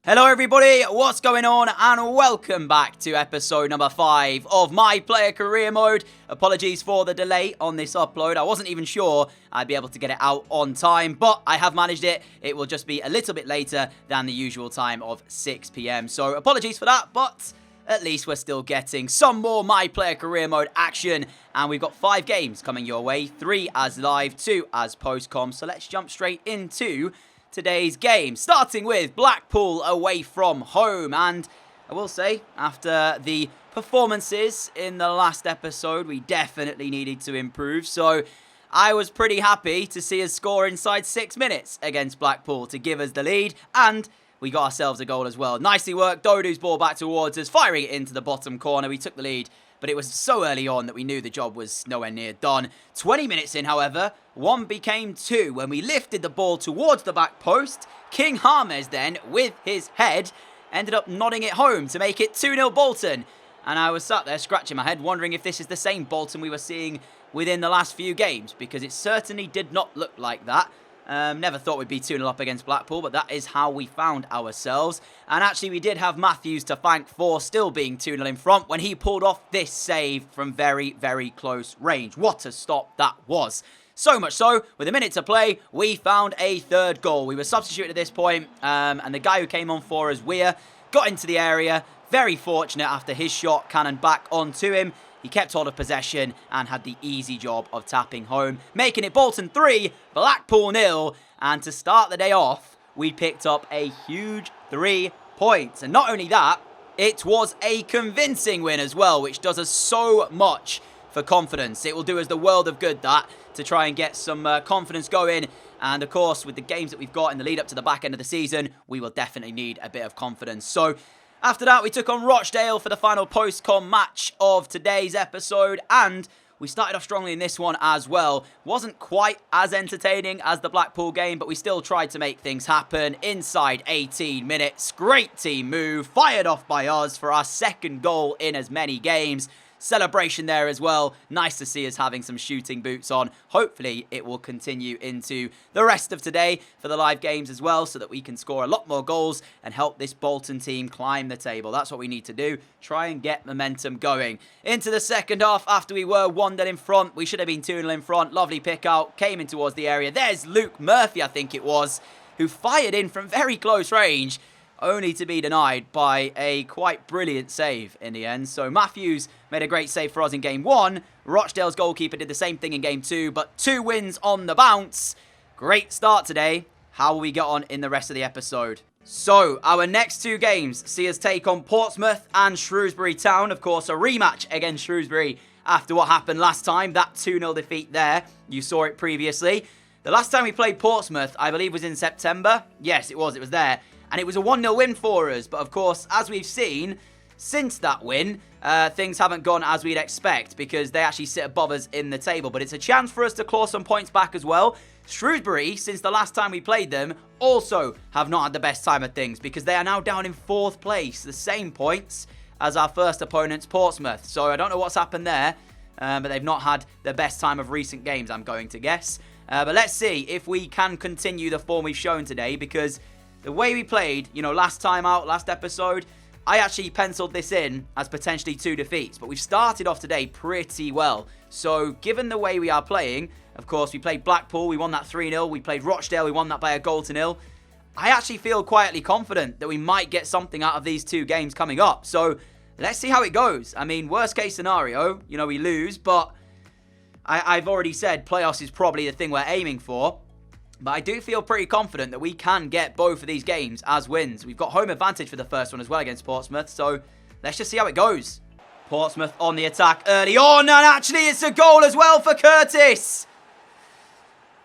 Hello everybody, what's going on, and welcome back to episode number 5 of My Player Career Mode. Apologies for the delay on this upload. I wasn't even sure I'd be able to get it out on time, but I have managed it. It will just be a little bit later than the usual time of 6 PM. So apologies for that, but at least we're still getting some more My Player Career Mode action. And we've got 5 games coming your way, 3 as live, 2 as post-com. So let's jump straight into today's game, starting with Blackpool away from home. And I will say, after the performances in the last episode, we definitely needed to improve. So I was pretty happy to see us score inside 6 minutes against Blackpool to give us the lead, and we got ourselves a goal as well. Nicely worked. Dodu's ball back towards us, firing it into the bottom corner. We took the lead, but it was so early on that we knew the job was nowhere near done. 20 minutes in, however, 1 became 2 when we lifted the ball towards the back post. King James then, with his head, ended up nodding it home to make it 2-0 Bolton. And I was sat there scratching my head, wondering if this is the same Bolton we were seeing within the last few games, because it certainly did not look like that. Never thought we'd be 2-0 up against Blackpool, but that is how we found ourselves. And actually, we did have Matthews to thank for still being 2-0 in front when he pulled off this save from very, very close range. What a stop that was. So much so, with a minute to play, we found a third goal. We were substituted at this point, and the guy who came on for us, Weir, got into the area. Very fortunate after his shot cannoned back onto him. He kept hold of possession and had the easy job of tapping home, making it Bolton 3, Blackpool 0. And to start the day off, we picked up a huge 3 points. And not only that, it was a convincing win as well, which does us so much for confidence. It will do us the world of good, that, to try and get some confidence going. And of course, with the games that we've got in the lead up to the back end of the season, we will definitely need a bit of confidence. So after that, we took on Rochdale for the final post-com match of today's episode, and we started off strongly in this one as well. Wasn't quite as entertaining as the Blackpool game, but we still tried to make things happen inside 18 minutes. Great team move, fired off by us for our second goal in as many games. Celebration there as well. Nice to see us having some shooting boots on. Hopefully it will continue into the rest of today for the live games as well, so that we can score a lot more goals and help this Bolton team climb the table. That's what we need to do. Try and get momentum going. Into the second half, after we were 1-0 in front. We should have been 2-0 in front. Lovely pick out. Came in towards the area. There's Luke Murphy, I think it was, who fired in from very close range, only to be denied by a quite brilliant save in the end. So Matthews made a great save for us in game 1. Rochdale's goalkeeper did the same thing in game 2, but 2 wins on the bounce. Great start today. How will we get on in the rest of the episode? So, our next 2 games see us take on Portsmouth and Shrewsbury Town. Of course, a rematch against Shrewsbury after what happened last time. That 2-0 defeat there. You saw it previously. The last time we played Portsmouth, I believe, was in September. Yes, it was. It was there. And it was a 1-0 win for us. But of course, as we've seen, since that win, things haven't gone as we'd expect, because they actually sit above us in the table. But it's a chance for us to claw some points back as well. Shrewsbury, since the last time we played them, also have not had the best time of things, because they are now down in 4th place. The same points as our first opponents, Portsmouth. So I don't know what's happened there, but they've not had the best time of recent games, I'm going to guess. But let's see if we can continue the form we've shown today, because the way we played, you know, last time out, last episode, I actually penciled this in as potentially 2 defeats. But we've started off today pretty well. So, given the way we are playing, of course, we played Blackpool, we won that 3-0. We played Rochdale, we won that by a goal to 0. I actually feel quietly confident that we might get something out of these 2 games coming up. So, let's see how it goes. I mean, worst case scenario, you know, we lose. But I've already said playoffs is probably the thing we're aiming for. But I do feel pretty confident that we can get both of these games as wins. We've got home advantage for the first one as well against Portsmouth. So let's just see how it goes. Portsmouth on the attack early on. And actually it's a goal as well for Curtis.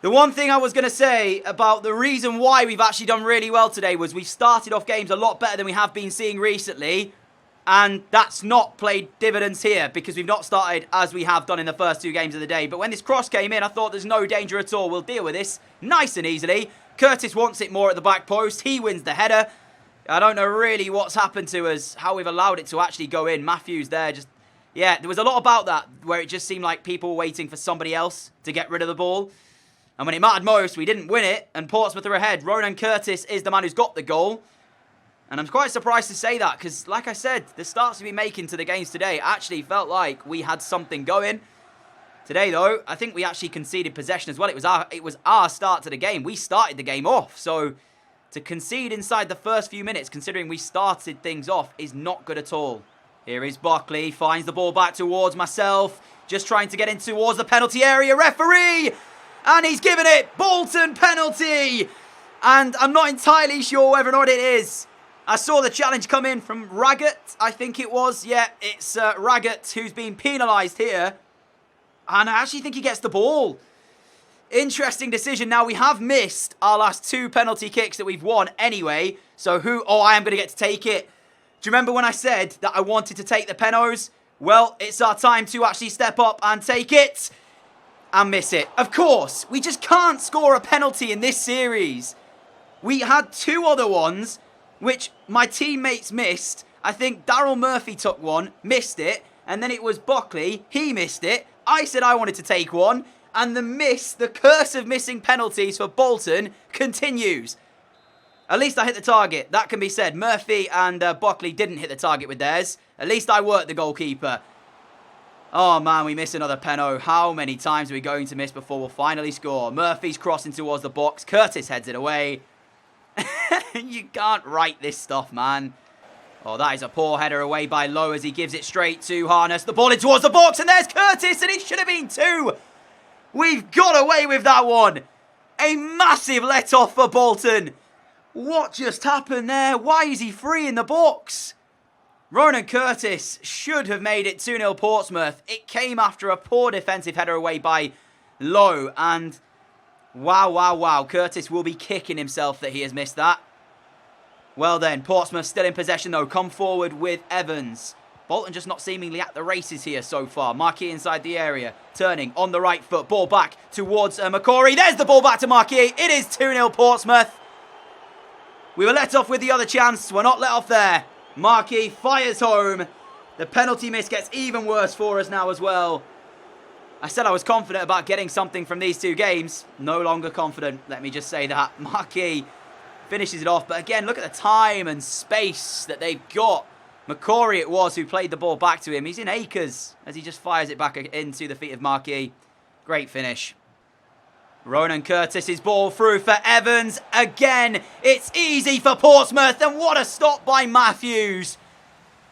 The one thing I was going to say about the reason why we've actually done really well today was we've started off games a lot better than we have been seeing recently. And that's not played dividends here, because we've not started as we have done in the first 2 games of the day. But when this cross came in, I thought there's no danger at all. We'll deal with this nice and easily. Curtis wants it more at the back post. He wins the header. I don't know really what's happened to us, how we've allowed it to actually go in. Matthews there just, yeah, there was a lot about that where it just seemed like people were waiting for somebody else to get rid of the ball. And when it mattered most, we didn't win it. And Portsmouth are ahead. Ronan Curtis is the man who's got the goal. And I'm quite surprised to say that because, like I said, the starts we've been making to the games today actually felt like we had something going. Today, though, I think we actually conceded possession as well. It was our start to the game. We started the game off. So to concede inside the first few minutes, considering we started things off, is not good at all. Here is Buckley, finds the ball back towards myself. Just trying to get in towards the penalty area. Referee! And he's given it. Bolton penalty! And I'm not entirely sure whether or not it is. I saw the challenge come in from Raggett, I think it was. Yeah, it's Raggett who's been penalised here. And I actually think he gets the ball. Interesting decision. Now, we have missed our last 2 penalty kicks that we've won anyway. So oh, I am going to get to take it. Do you remember when I said that I wanted to take the penos? Well, it's our time to actually step up and take it. And miss it. Of course, we just can't score a penalty in this series. We had 2 other ones, which my teammates missed. I think Daryl Murphy took one, missed it. And then it was Buckley, he missed it. I said I wanted to take one. And the curse of missing penalties for Bolton continues. At least I hit the target. That can be said. Murphy and Buckley didn't hit the target with theirs. At least I worked the goalkeeper. Oh, man, we miss another peno. How many times are we going to miss before we'll finally score? Murphy's crossing towards the box. Curtis heads it away. You can't write this stuff, man. Oh, that is a poor header away by Lowe as he gives it straight to Harness. The ball in towards the box, and there's Curtis, and it should have been 2. We've got away with that one. A massive let-off for Bolton. What just happened there? Why is he free in the box? Ronan Curtis should have made it 2-0 Portsmouth. It came after a poor defensive header away by Lowe, and wow. Curtis will be kicking himself that he has missed that. Well then, Portsmouth still in possession though. Come forward with Evans. Bolton just not seemingly at the races here so far. Marquis inside the area. Turning on the right foot. Ball back towards McCory. There's the ball back to Marquis. It is 2-0 Portsmouth. We were let off with the other chance. We're not let off there. Marquis fires home. The penalty miss gets even worse for us now as well. I said I was confident about getting something from these 2 games. No longer confident. Let me just say that. Marquis finishes it off. But again, look at the time and space that they've got. McCory it was who played the ball back to him. He's in acres as he just fires it back into the feet of Marquis. Great finish. Ronan Curtis's ball through for Evans. Again, it's easy for Portsmouth. And what a stop by Matthews.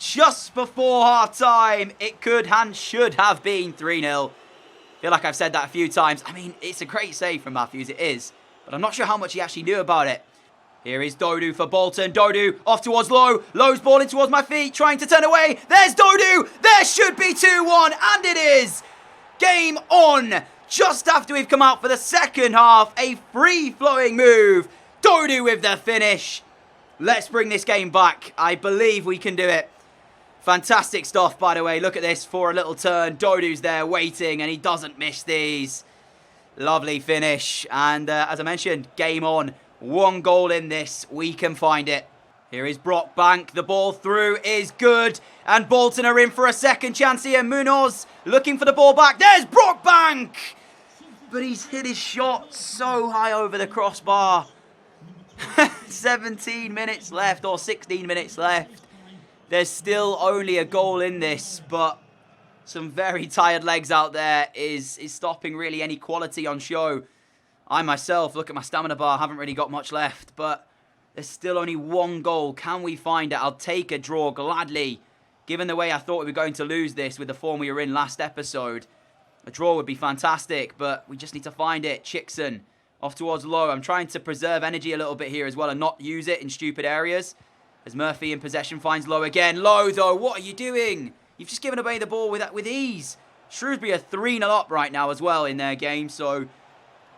Just before half-time, it could and should have been 3-0. I feel like I've said that a few times. I mean, it's a great save from Matthews, it is. But I'm not sure how much he actually knew about it. Here is Dodu for Bolton. Dodu off towards Lowe. Lowe's ball in towards my feet, trying to turn away. There's Dodu. There should be 2-1, and it is. Game on. Just after we've come out for the second half, a free-flowing move. Dodu with the finish. Let's bring this game back. I believe we can do it. Fantastic stuff, by the way. Look at this for a little turn. Dodu's there waiting, and he doesn't miss these. Lovely finish. And as I mentioned, game on. 1 goal in this. We can find it. Here is Brockbank. The ball through is good. And Bolton are in for a second chance here. Munoz looking for the ball back. There's Brockbank. But he's hit his shot so high over the crossbar. 17 minutes left or 16 minutes left. There's still only a goal in this. But some very tired legs out there is stopping really any quality on show. I myself, look at my stamina bar, haven't really got much left, but there's still only 1 goal. Can we find it? I'll take a draw gladly. Given the way I thought we were going to lose this with the form we were in last episode, a draw would be fantastic, but we just need to find it. Chickson off towards Lowe. I'm trying to preserve energy a little bit here as well and not use it in stupid areas. As Murphy in possession finds Lowe again. Lowe, though, what are you doing? You've just given away the ball with ease. Shrewsbury are 3-0 up right now as well in their game, so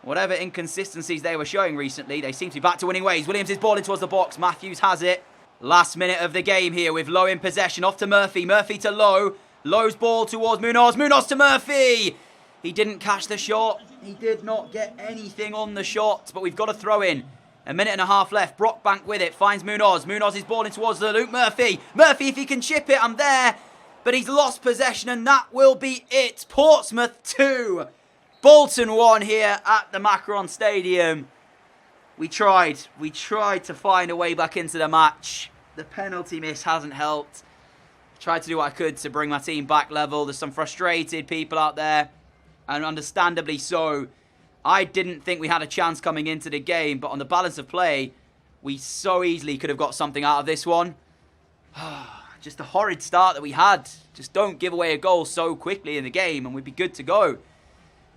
whatever inconsistencies they were showing recently, they seem to be back to winning ways. Williams' ball in towards the box. Matthews has it. Last minute of the game here with Lowe in possession. Off to Murphy. Murphy to Lowe. Lowe's ball towards Munoz. Munoz to Murphy. He didn't catch the shot. He did not get anything on the shot, but we've got a throw in. 1.5 minutes left. Brockbank with it. Finds Munoz. Munoz's ball in towards Luke Murphy. Murphy, if he can chip it, I'm there. But he's lost possession, and that will be it. Portsmouth 2. Bolton 1 here at the Macron Stadium. We tried to find a way back into the match. the penalty miss hasn't helped. Tried to do what I could to bring my team back level. There's some frustrated people out there, and understandably so. I didn't think we had a chance coming into the game, but on the balance of play, we so easily could have got something out of this one. Just a horrid start that we had. Just don't give away a goal so quickly in the game and we'd be good to go.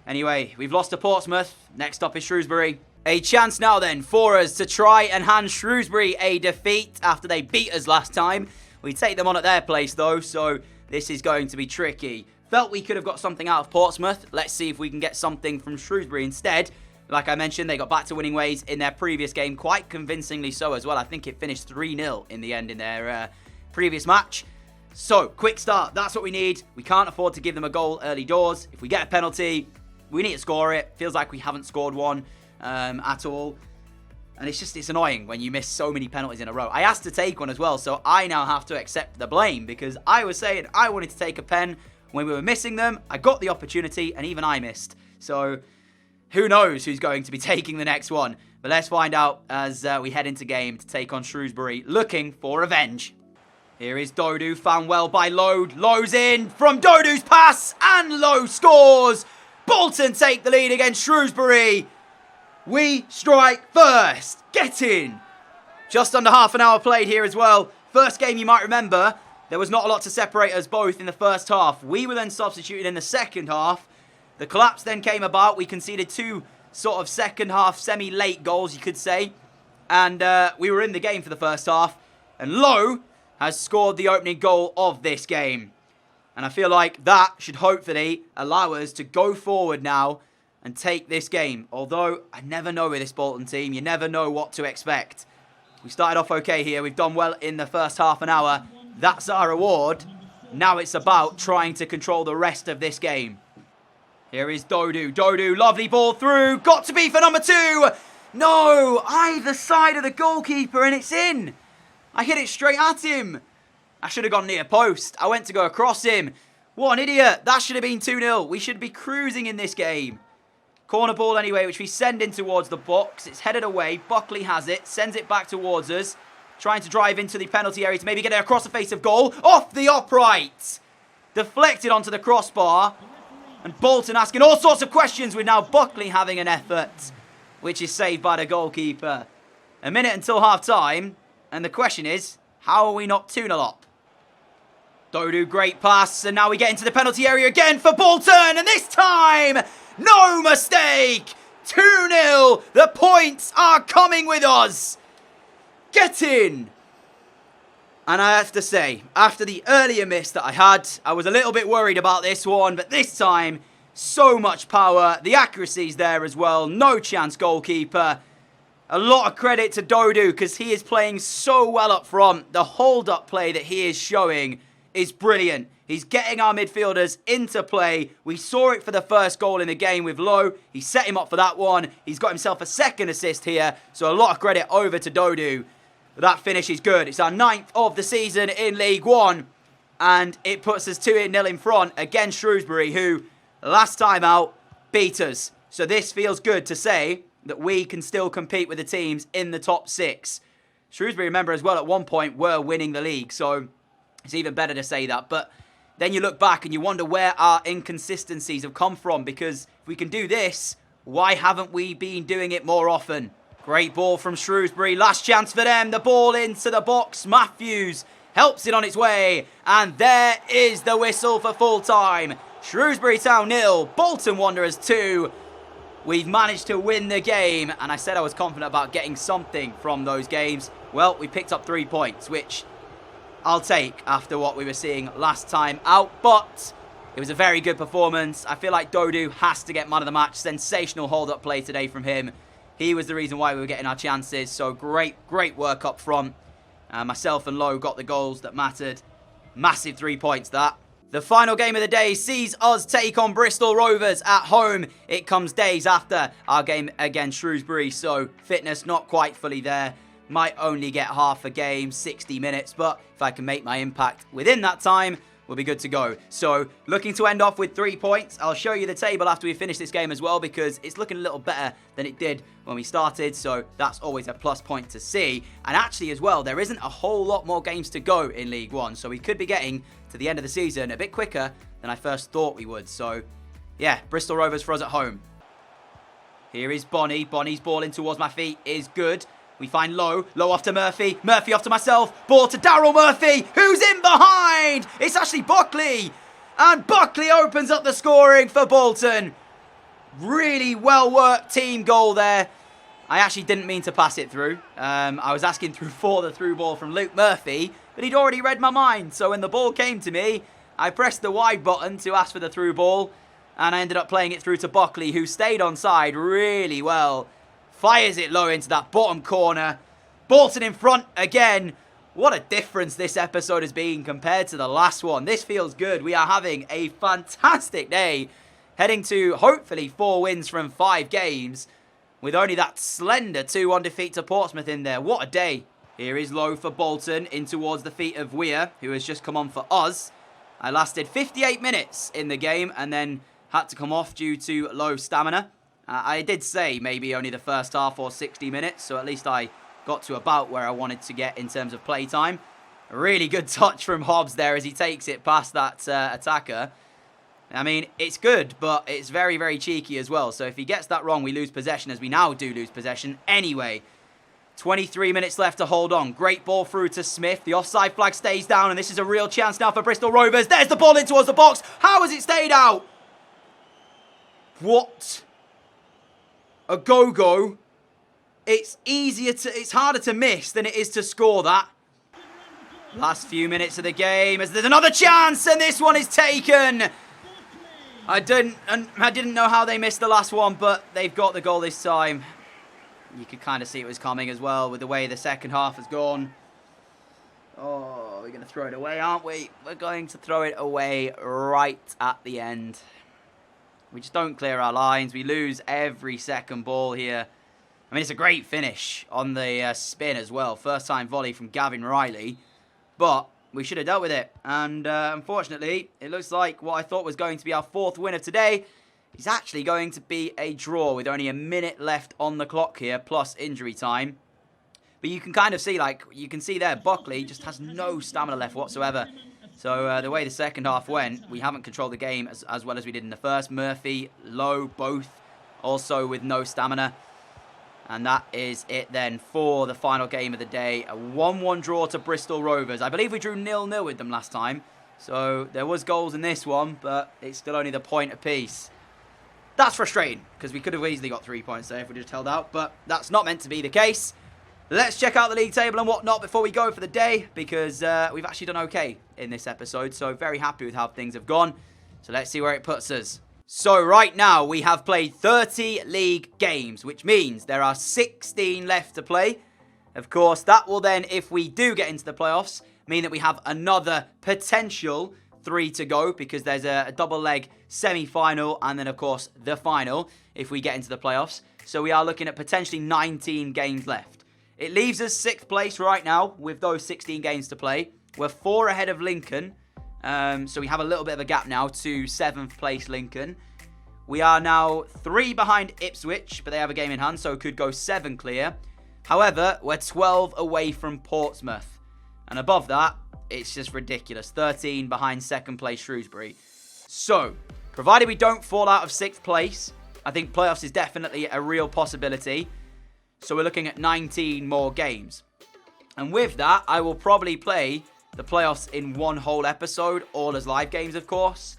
Anyway, we've lost to Portsmouth. Next up is Shrewsbury. A chance now then for us to try and hand Shrewsbury a defeat after they beat us last time. We take them on at their place though, so this is going to be tricky. Felt we could have got something out of Portsmouth. Let's see if we can get something from Shrewsbury instead. Like I mentioned, they got back to winning ways in their previous game, quite convincingly so as well. I think it finished 3-0 in the end in their previous match. So, quick start. That's what we need. We can't afford to give them a goal early doors. If we get a penalty, we need to score it. Feels like we haven't scored one at all. And it's annoying when you miss so many penalties in a row. I asked to take one as well, so I now have to accept the blame because I was saying I wanted to take a pen when we were missing them. I got the opportunity and even I missed. So, who knows who's going to be taking the next one. But let's find out as we head into game to take on Shrewsbury, looking for revenge. Here is Dodu, found well by Lowe. Lowe's in from Dodu's pass, and Lowe scores. Bolton take the lead against Shrewsbury. We strike first. Get in. Just under half an hour played here as well. First game, you might remember, there was not a lot to separate us both in the first half. We were then substituted in the second half. The collapse then came about. We conceded two sort of second half semi-late goals, you could say. And we were in the game for the first half. And Lowe has scored the opening goal of this game. And I feel like that should hopefully allow us to go forward now and take this game. Although, I never know with this Bolton team. You never know what to expect. We started off okay here. We've done well in the first half an hour. That's our reward. Now it's about trying to control the rest of this game. Here is Dodu. Dodu, lovely ball through. Got to be for number 2. No, either side of the goalkeeper and it's in. I hit it straight at him. I should have gone near post. I went to go across him. What an idiot. That should have been 2-0. We should be cruising in this game. Corner ball anyway, which we send in towards the box. It's headed away. Buckley has it. Sends it back towards us. Trying to drive into the penalty area to maybe get it across the face of goal. Off the upright. Deflected onto the crossbar. And Bolton asking all sorts of questions with now Buckley having an effort, which is saved by the goalkeeper. A minute until half-time. And the question is, how are we not 2-0 up? Dodu, great pass. And now we get into the penalty area again for Bolton. And this time, no mistake. 2-0. The points are coming with us. Get in. And I have to say, after the earlier miss that I had, I was a little bit worried about this one. But this time, so much power. The accuracy's there as well. No chance, goalkeeper. A lot of credit to Dodu because he is playing so well up front. The hold-up play that he is showing is brilliant. He's getting our midfielders into play. We saw it for the first goal in the game with Lowe. He set him up for that one. He's got himself a second assist here. So a lot of credit over to Dodu. That finish is good. It's our 9th of the season in League One. And it puts us 2-0 in front against Shrewsbury, who last time out beat us. So this feels good to say that we can still compete with the teams in the top 6. Shrewsbury, remember, as well, at one point were winning the league, so it's even better to say that. But then you look back and you wonder where our inconsistencies have come from, because if we can do this, why haven't we been doing it more often? Great ball from Shrewsbury, last chance for them, the ball into the box, Matthews helps it on its way, and there is the whistle for full time. Shrewsbury Town 0, Bolton Wanderers 2. We've managed to win the game, and I said I was confident about getting something from those games. Well, we picked up 3 points, which I'll take after what we were seeing last time out, but it was a very good performance. I feel like Dodu has to get man of the match. Sensational hold-up play today from him. He was the reason why we were getting our chances, so great work up front. Myself and Lowe got the goals that mattered. Massive 3 points, that. The final game of the day sees us take on Bristol Rovers at home. It comes days after our game against Shrewsbury, so fitness not quite fully there. Might only get half a game, 60 minutes, but if I can make my impact within that time, we'll be good to go. So, looking to end off with 3 points. I'll show you the table after we finish this game as well, because it's looking a little better than it did when we started. So, that's always a plus point to see. And actually as well, there isn't a whole lot more games to go in League One. So, we could be getting to the end of the season a bit quicker than I first thought we would. So, yeah, Bristol Rovers for us at home. Here is Bonnie. Bonnie's ball in towards my feet is good. We find Low. Low off to Murphy. Murphy off to myself. Ball to Daryl Murphy, who's in behind. It's actually Buckley. And Buckley opens up the scoring for Bolton. Really well-worked team goal there. I actually didn't mean to pass it through. I was asking for the through ball from Luke Murphy, but he'd already read my mind. So when the ball came to me, I pressed the wide button to ask for the through ball, and I ended up playing it through to Buckley, who stayed onside really well. Fires it low into that bottom corner. Bolton in front again. What a difference this episode has been compared to the last one. This feels good. We are having a fantastic day. Heading to, hopefully, 4 wins from 5 games. With only that slender 2-1 defeat to Portsmouth in there. What a day. Here is Low for Bolton. In towards the feet of Weir, who has just come on for us. I lasted 58 minutes in the game and then had to come off due to low stamina. I did say maybe only the first half or 60 minutes, so at least I got to about where I wanted to get in terms of play time. A really good touch from Hobbs there as he takes it past that attacker. I mean, it's good, but it's very, very cheeky as well. So if he gets that wrong, we lose possession, as we now do lose possession anyway. 23 minutes left to hold on. Great ball through to Smith. The offside flag stays down, and this is a real chance now for Bristol Rovers. There's the ball in towards the box. How has it stayed out? What? A go-go. It's harder to miss than it is to score that. Last few minutes of the game as there's another chance, and this one is taken. I didn't know how they missed the last one, but they've got the goal this time. You could kind of see it was coming as well with the way the second half has gone. Oh, we're going to throw it away, aren't we? We're going to throw it away right at the end. We just don't clear our lines. We lose every second ball here. I mean, it's a great finish on the spin as well. First time volley from Gavin Riley. But we should have dealt with it. And unfortunately, it looks like what I thought was going to be our 4th win of today is actually going to be a draw with only a minute left on the clock here, plus injury time. But you can kind of see, like, you can see there, Buckley just has no stamina left whatsoever. So the way the second half went, we haven't controlled the game as well as we did in the first. Murphy, Low, both also with no stamina. And that is it then for the final game of the day. A 1-1 draw to Bristol Rovers. I believe we drew 0-0 with them last time. So there was goals in this one, but it's still only the point apiece. That's frustrating, because we could have easily got 3 points there if we just held out. But that's not meant to be the case. Let's check out the league table and whatnot before we go for the day, because we've actually done okay in this episode, so very happy with how things have gone. So let's see where it puts us. So right now we have played 30 league games, which means there are 16 left to play. Of course, that will then, if we do get into the playoffs, mean that we have another potential 3 to go, because there's a double leg semi-final and then, of course, the final if we get into the playoffs. So we are looking at potentially 19 games left. It leaves us 6th place right now with those 16 games to play. We're 4 ahead of Lincoln. So we have a little bit of a gap now to 7th place Lincoln. We are now 3 behind Ipswich, but they have a game in hand, so could go 7 clear. However, we're 12 away from Portsmouth. And above that, it's just ridiculous. 13 behind 2nd place Shrewsbury. So, provided we don't fall out of 6th place, I think playoffs is definitely a real possibility. So we're looking at 19 more games. And with that, I will probably play the playoffs in one whole episode, all as live games, of course.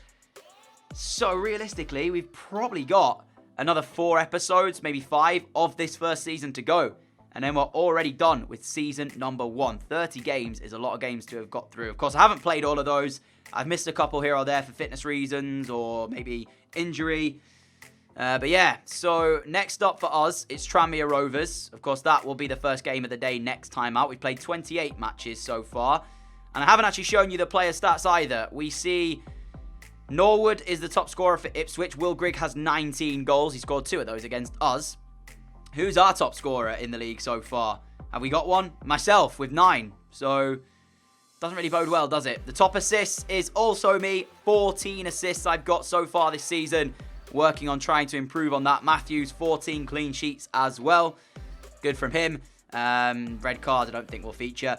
So realistically, we've probably got another 4 episodes, maybe 5, of this first season to go. And then we're already done with season number 1. 30 games is a lot of games to have got through. Of course, I haven't played all of those. I've missed a couple here or there for fitness reasons or maybe injury. But yeah, so next up for us, it's Tranmere Rovers. Of course, that will be the first game of the day next time out. We've played 28 matches so far. And I haven't actually shown you the player stats either. We see Norwood is the top scorer for Ipswich. Will Grigg has 19 goals. He scored 2 of those against us. Who's our top scorer in the league so far? Have we got one? Myself with 9. So Doesn't really bode well, does it? The top assists is also me. 14 assists I've got so far this season. Working on trying to improve on that. Matthews, 14 clean sheets as well. Good from him. Red card, I don't think will feature.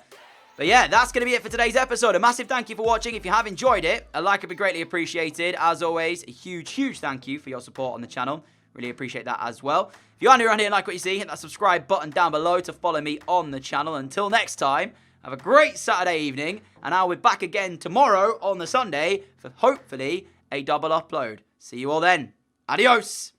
But yeah, that's going to be it for today's episode. A massive thank you for watching. If you have enjoyed it, a like would be greatly appreciated. As always, a huge thank you for your support on the channel. Really appreciate that as well. If you are new around here and like what you see, hit that subscribe button down below to follow me on the channel. Until next time, have a great Saturday evening. And I'll be back again tomorrow on the Sunday for hopefully a double upload. See you all then. Adios.